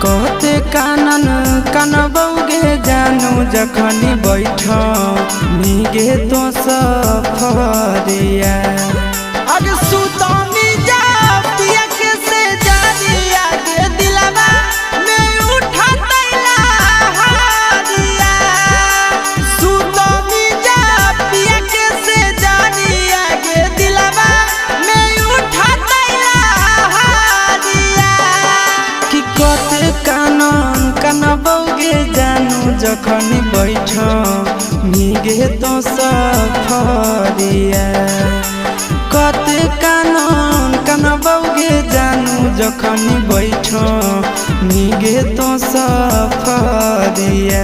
कहते कानन कनबौगे जानू जखनी बैठ मीगे तो सफरिया अरे सुतमी जा पिया के से जानिया के दिलवा में उठा तैला हारिया सुतमी जा पिया के से जानिया के दिलवा में उठा तैला हारिया कि कहते कानन कनबौगे जानू जखनी बैठ मीगे तो सफरिया कहते कानन कनबौगे जानू जखनी बैठ मीगे तो सफरिया।